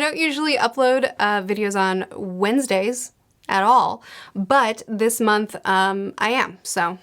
I don't usually upload videos on Wednesdays at all, but this month I am, so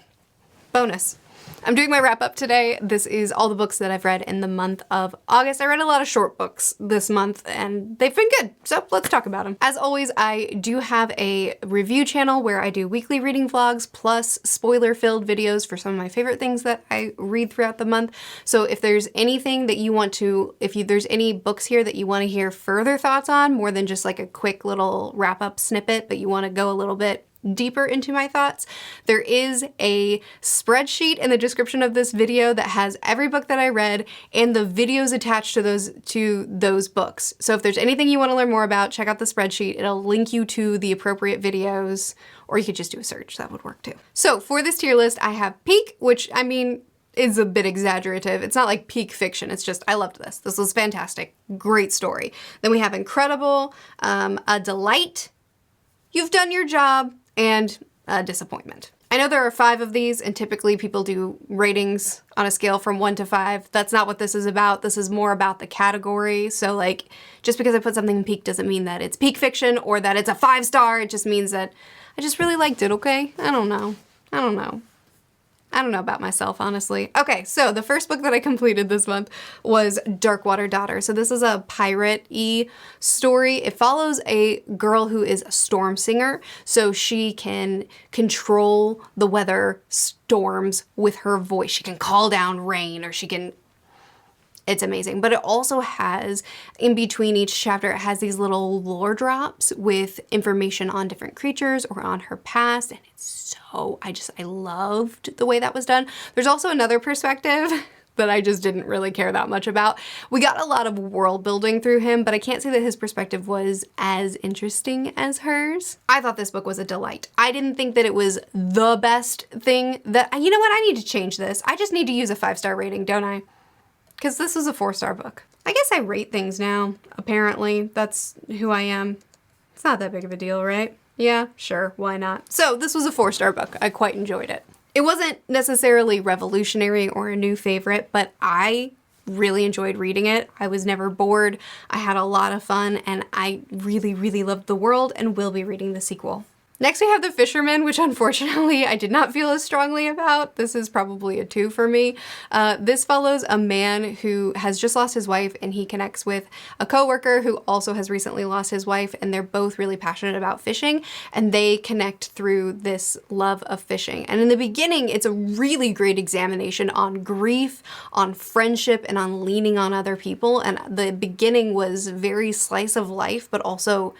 bonus. I'm doing my wrap up today. This is all the books that I've read in the month of August. I read a lot of short books this month and they've been good, so let's talk about them. As always, I do have a review channel where I do weekly reading vlogs plus spoiler-filled videos for some of my favorite things that I read throughout the month. So if there's anything that you want to, there's any books here that you want to hear further thoughts on, more than just like a quick little wrap-up snippet, but you want to go a little bit deeper into my thoughts, there is a spreadsheet in the description of this video that has every book that I read and the videos attached to those books. So if there's anything you want to learn more about, check out the spreadsheet. It'll link you to the appropriate videos, or you could just do a search. That would work too. So for this tier list, I have peak, which I mean is a bit exaggerative. It's not like peak fiction. It's just, I loved this. This was fantastic. Great story. Then we have incredible, a delight, you've done your job, and a disappointment. I know there are 5 of these, and typically people do ratings on a scale from 1 to 5. That's not what this is about. This is more about the category. So like, just because I put something in peak doesn't mean that it's peak fiction or that it's a 5-star. It just means that I just really liked it, okay? I don't know. I don't know about myself, honestly. Okay, so the first book that I completed this month was Darkwater Daughter. So this is a pirate-y story. It follows a girl who is a storm singer, so she can control the weather storms with her voice. She can call down rain, or she can... It's amazing. But it also has, in between each chapter, it has these little lore drops with information on different creatures or on her past. And it's so, I loved the way that was done. There's also another perspective that I just didn't really care that much about. We got a lot of world building through him, but I can't say that his perspective was as interesting as hers. I thought this book was a delight. I didn't think that it was the best thing that, you know what, I need to change this. I just need to use a 5-star rating, don't I? Because this was a 4-star book. I guess I rate things now, apparently. That's who I am. It's not that big of a deal, right? Yeah, sure, why not? So this was a 4-star book. I quite enjoyed it. It wasn't necessarily revolutionary or a new favorite, but I really enjoyed reading it. I was never bored. I had a lot of fun, and I really, really loved the world and will be reading the sequel. Next we have The Fisherman, which unfortunately I did not feel as strongly about. This is probably a 2 for me. This follows a man who has just lost his wife, and he connects with a coworker who also has recently lost his wife, and they're both really passionate about fishing, and they connect through this love of fishing. And in the beginning, it's a really great examination on grief, on friendship, and on leaning on other people. And the beginning was very slice of life, but also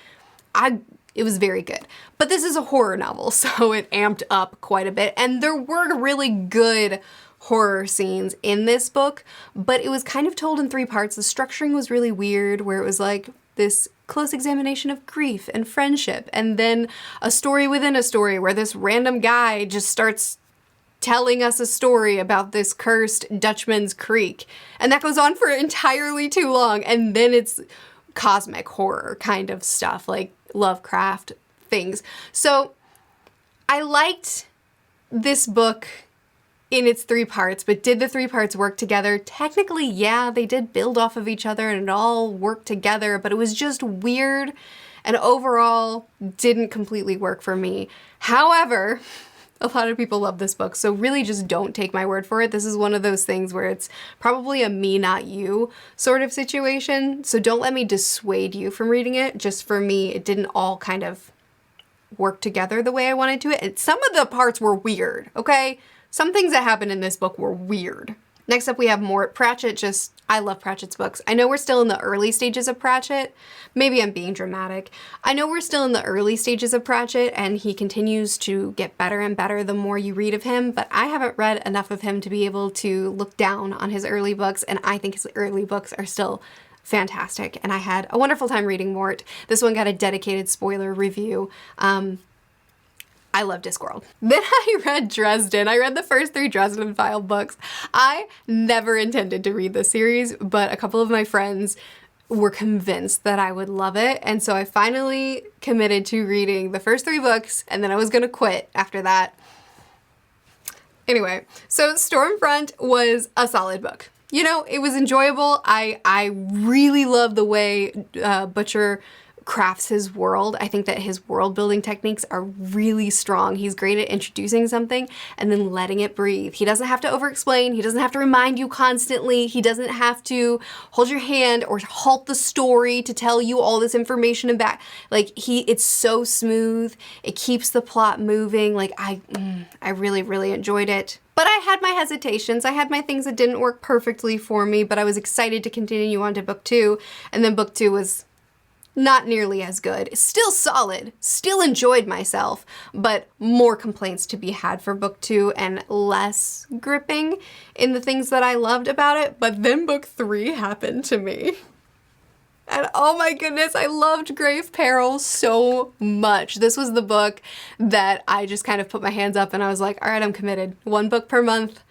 it was very good. But this is a horror novel, so it amped up quite a bit. And there were really good horror scenes in this book, but it was kind of told in 3 parts. The structuring was really weird, where it was like this close examination of grief and friendship, and then a story within a story where this random guy just starts telling us a story about this cursed Dutchman's Creek. And that goes on for entirely too long. And then it's cosmic horror kind of stuff, like Lovecraft things. So I liked this book in its 3 parts, but did the 3 parts work together? Technically, yeah, they did build off of each other and it all worked together, but it was just weird and overall didn't completely work for me. However, a lot of people love this book, so really just don't take my word for it. This is one of those things where it's probably a me, not you sort of situation, so don't let me dissuade you from reading it. Just for me, it didn't all kind of work together the way I wanted to. Some of the parts were weird, okay? Some things that happened in this book were weird. Next up we have Mort. Pratchett, I love Pratchett's books. I know we're still in the early stages of Pratchett. Maybe I'm being dramatic. I know we're still in the early stages of Pratchett, and he continues to get better and better the more you read of him, but I haven't read enough of him to be able to look down on his early books, and I think his early books are still fantastic, and I had a wonderful time reading Mort. This one got a dedicated spoiler review. I love Discworld. Then I read Dresden. I read the first 3 Dresden Files books. I never intended to read this series, but a couple of my friends were convinced that I would love it, and so I finally committed to reading the first 3 books, and then I was gonna quit after that. Anyway, so Stormfront was a solid book. you know, it was enjoyable. I really love the way Butcher crafts his world. I think that his world building techniques are really strong. He's great at introducing something and then letting it breathe. He doesn't have to over-explain. He doesn't have to remind you constantly. He doesn't have to hold your hand or halt the story to tell you all this information and back. Like, it's so smooth. It keeps the plot moving. Like, I really, really enjoyed it. But I had my hesitations. I had my things that didn't work perfectly for me, but I was excited to continue on to book 2. And then book 2 was not nearly as good. Still solid, still enjoyed myself, but more complaints to be had for book 2 and less gripping in the things that I loved about it. But then book 3 happened to me. And oh my goodness, I loved Grave Peril so much. This was the book that I just kind of put my hands up and I was like, all right, I'm committed. 1 book per month.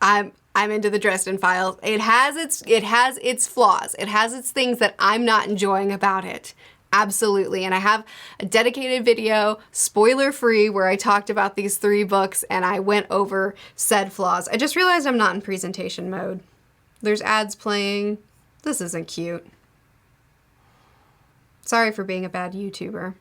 I'm into the Dresden Files. It has its flaws. It has its things that I'm not enjoying about it. Absolutely. And I have a dedicated video, spoiler-free, where I talked about these 3 books and I went over said flaws. I just realized I'm not in presentation mode. There's ads playing. This isn't cute. Sorry for being a bad YouTuber.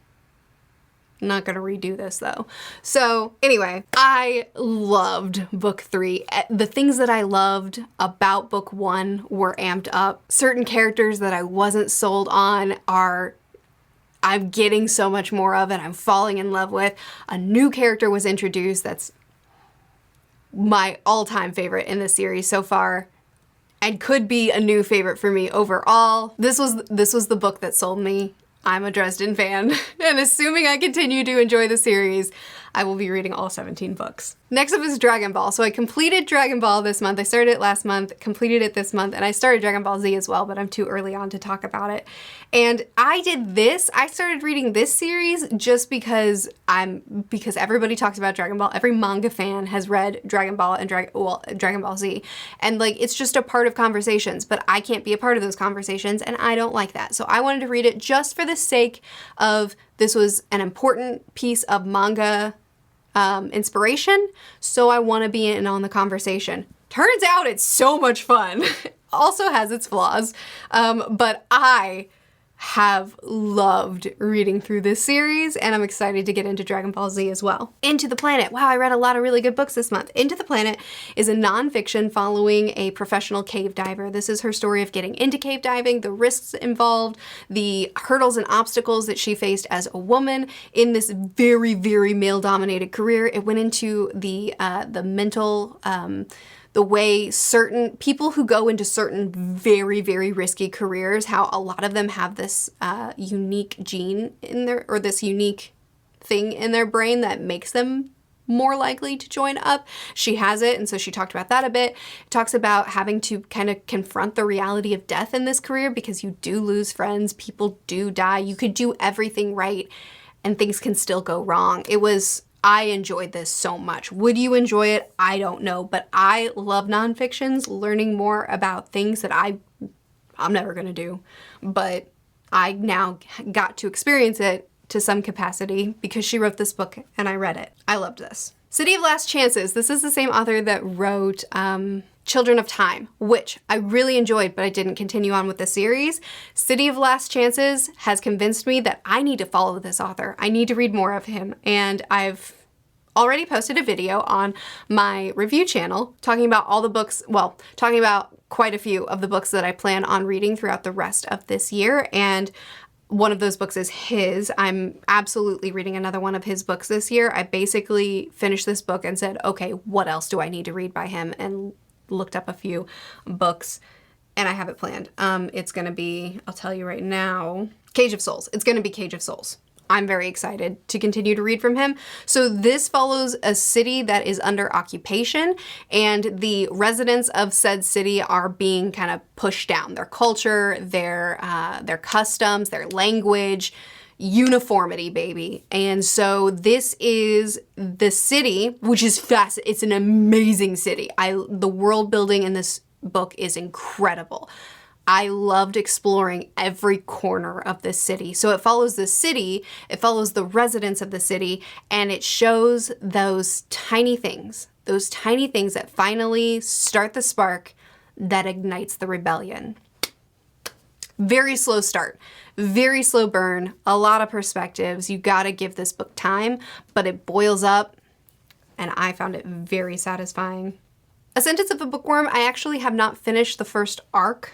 I'm not gonna redo this though. So anyway, I loved book 3. The things that I loved about book 1 were amped up. Certain characters that I wasn't sold on I'm getting so much more of and I'm falling in love with. A new character was introduced that's my all-time favorite in the series so far and could be a new favorite for me overall. This was the book that sold me. I'm a Dresden fan, and assuming I continue to enjoy the series, I will be reading all 17 books. Next up is Dragon Ball. So I completed Dragon Ball this month. I started it last month, completed it this month, and I started Dragon Ball Z as well, but I'm too early on to talk about it. And I started reading this series just because everybody talks about Dragon Ball. Every manga fan has read Dragon Ball and Dragon Ball Z. And like, it's just a part of conversations, but I can't be a part of those conversations, and I don't like that. So I wanted to read it just for the sake of this was an important piece of manga inspiration, so I want to be in on the conversation. Turns out it's so much fun. Also has its flaws, but I have loved reading through this series, and I'm excited to get into Dragon Ball Z as well. Into the Planet. Wow, I read a lot of really good books this month. Into the Planet is a nonfiction following a professional cave diver. This is her story of getting into cave diving, the risks involved, the hurdles and obstacles that she faced as a woman in this very, very male-dominated career. It went into the mental, the way certain people who go into certain very, very risky careers, how a lot of them have this unique gene in their, or this unique thing in their brain that makes them more likely to join up. She has it, and so she talked about that a bit. Talks about having to kind of confront the reality of death in this career because you do lose friends, people do die, you could do everything right, and things can still go wrong. I enjoyed this so much. Would you enjoy it? I don't know, but I love nonfictions, learning more about things that I'm never gonna do, but I now got to experience it to some capacity because she wrote this book and I read it. I loved this. City of Last Chances. This is the same author that wrote Children of Time, which I really enjoyed, but I didn't continue on with the series. City of Last Chances has convinced me that I need to follow this author. I need to read more of him, and I've already posted a video on my review channel talking about all the books, well, talking about quite a few of the books that I plan on reading throughout the rest of this year, and one of those books is his. I'm absolutely reading another one of his books this year. I basically finished this book and said, okay, what else do I need to read by him? And looked up a few books, and I have it planned. It's gonna be, I'll tell you right now, Cage of Souls. It's gonna be Cage of Souls. I'm very excited to continue to read from him. So this follows a city that is under occupation, and the residents of said city are being kind of pushed down. Their culture, their customs, their language, uniformity, baby. And so this is the city, which is it's an amazing city. The world building in this book is incredible. I loved exploring every corner of this city. So it follows the city, it follows the residents of the city, and it shows those tiny things that finally start the spark that ignites the rebellion. Very slow start, very slow burn, a lot of perspectives. You gotta give this book time, but it boils up, and I found it very satisfying. A Sentence of a Bookworm, I actually have not finished the first arc,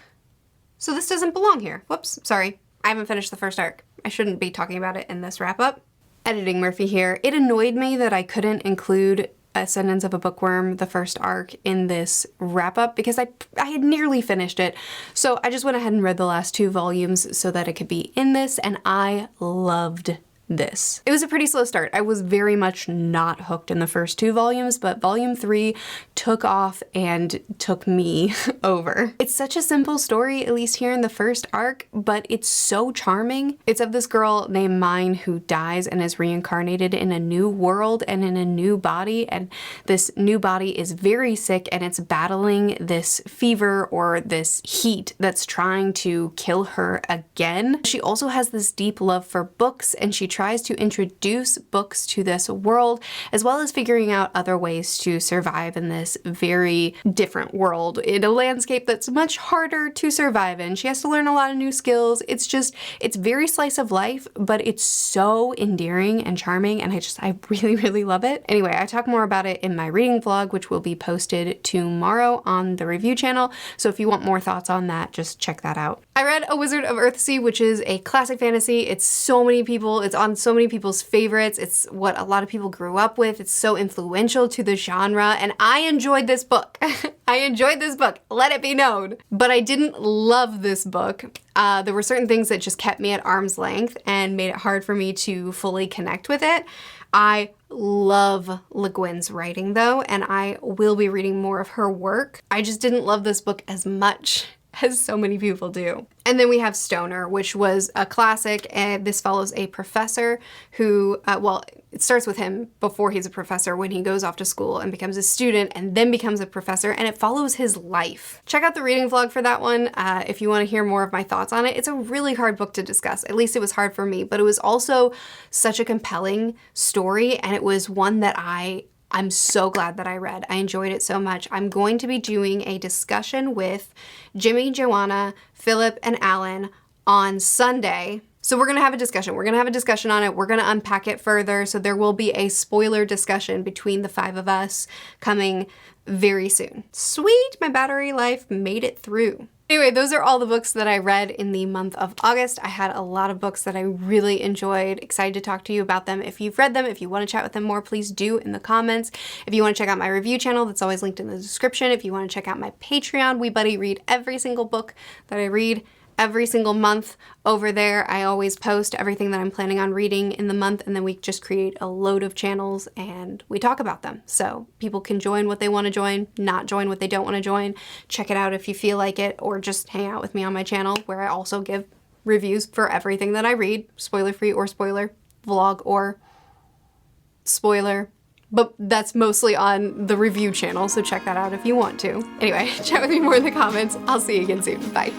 so this doesn't belong here. Whoops, sorry. I haven't finished the first arc. I shouldn't be talking about it in this wrap-up. Editing Murphy here. It annoyed me that I couldn't include A Sentence of a Bookworm, the first arc, in this wrap-up because I had nearly finished it. So I just went ahead and read the last 2 volumes so that it could be in this, and I loved this. It was a pretty slow start. I was very much not hooked in the first 2 volumes, but volume 3 took off and took me over. It's such a simple story, at least here in the first arc, but it's so charming. It's of this girl named Mine who dies and is reincarnated in a new world and in a new body, and this new body is very sick and it's battling this fever or this heat that's trying to kill her again. She also has this deep love for books, and she tries to introduce books to this world, as well as figuring out other ways to survive in this very different world, in a landscape that's much harder to survive in. She has to learn a lot of new skills. It's very slice of life, but it's so endearing and charming, and I really, really love it. Anyway, I talk more about it in my reading vlog, which will be posted tomorrow on the review channel, so if you want more thoughts on that, just check that out. I read A Wizard of Earthsea, which is a classic fantasy. It's on so many people's favorites. It's what a lot of people grew up with. It's so influential to the genre, and I enjoyed this book. I enjoyed this book, let it be known. But I didn't love this book. There were certain things that just kept me at arm's length and made it hard for me to fully connect with it. I love Le Guin's writing though, and I will be reading more of her work. I just didn't love this book as much as so many people do. And then we have Stoner, which was a classic, and this follows a professor who, well, it starts with him before he's a professor, when he goes off to school and becomes a student and then becomes a professor, and it follows his life. Check out the reading vlog for that one if you want to hear more of my thoughts on it. It's a really hard book to discuss. At least it was hard for me, but it was also such a compelling story, and it was one that I'm so glad that I read. I enjoyed it so much. I'm going to be doing a discussion with Jimmy, Joanna, Philip, and Alan on Sunday. So we're gonna have a discussion. We're gonna have a discussion on it. We're gonna unpack it further. So there will be a spoiler discussion between the 5 of us coming very soon. Sweet, my battery life made it through. Anyway, those are all the books that I read in the month of August. I had a lot of books that I really enjoyed. Excited to talk to you about them. If you've read them, if you want to chat with them more, please do in the comments. If you want to check out my review channel, that's always linked in the description. If you want to check out my Patreon, we buddy read every single book that I read every single month over there. I always post everything that I'm planning on reading in the month, and then we just create a load of channels and we talk about them. So people can join what they want to join, not join what they don't want to join. Check it out if you feel like it, or just hang out with me on my channel where I also give reviews for everything that I read, spoiler-free or spoiler, vlog or spoiler. But that's mostly on the review channel, so check that out if you want to. Anyway, chat with me more in the comments. I'll see you again soon. Bye.